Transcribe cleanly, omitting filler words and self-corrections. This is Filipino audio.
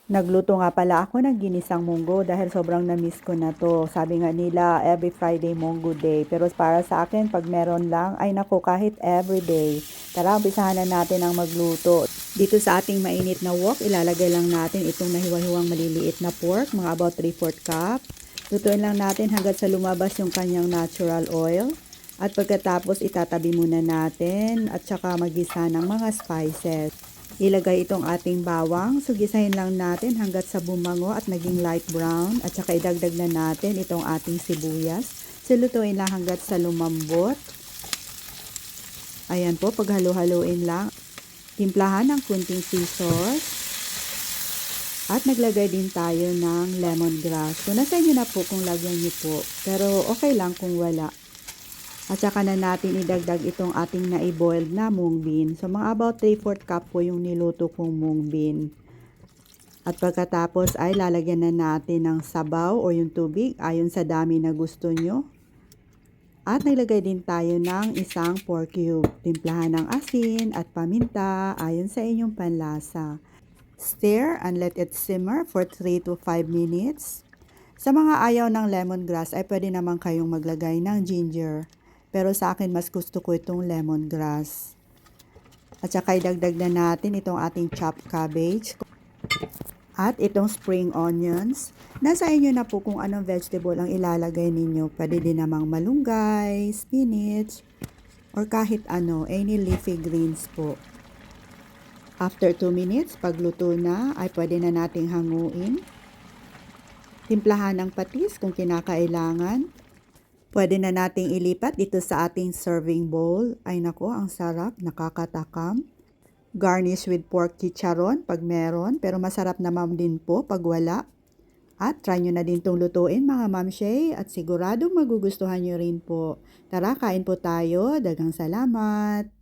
Nagluto nga pala ako ng ginisang munggo dahil sobrang na-miss ko na to. Sabi nga nila, every Friday munggo day. Pero para sa akin, pag meron lang, ay nako, kahit every day. Tara, umpisahan na natin ang magluto. Dito sa ating mainit na wok, ilalagay lang natin itong nahiwa-hiwang maliliit na pork, mga about 3/4 cup. Lutuin lang natin hanggat sa lumabas yung kanyang natural oil. At pagkatapos, itatabi muna natin at saka magisa ng mga spices. Ilagay itong ating bawang. So, gisahin lang natin hanggat sa bumango at naging light brown. At saka idagdag na natin itong ating sibuyas. So, lutuin lang hanggat sa lumambot. Ayan po, paghalo-haloin lang. Timplahan ng kunting sea sauce. At naglagay din tayo ng lemongrass. So, nasa inyo na po kung lagyan niyo po. Pero okay lang kung wala. At saka na natin idagdag itong ating na-boiled na mung bean. So, mga about 3/4 cup po yung niluto kong mung bean. At pagkatapos ay lalagyan na natin ng sabaw o yung tubig ayon sa dami na gusto nyo. At naglagay din tayo ng isang pork cube. Timplahan ng asin at paminta ayon sa inyong panlasa. Stir and let it simmer for 3 to 5 minutes. Sa mga ayaw ng lemongrass ay pwede naman kayong maglagay ng ginger. Pero sa akin, mas gusto ko itong lemongrass. At saka idagdag na natin itong ating chopped cabbage. At itong spring onions. Nasa inyo na po kung anong vegetable ang ilalagay ninyo. Pwede din namang malunggay, spinach, or kahit ano, any leafy greens po. After 2 minutes, pagluto na, ay pwede na nating hanguin. Timplahan ng patis kung kinakailangan. Pwede na nating ilipat dito sa ating serving bowl. Ay nako, ang sarap, nakakatakam. Garnish with pork chicharon pag meron, pero masarap naman din po pag wala. At try nyo na din itong lutuin mga Ma'am Shay at siguradong magugustuhan nyo rin po. Tara, kain po tayo. Daghang salamat!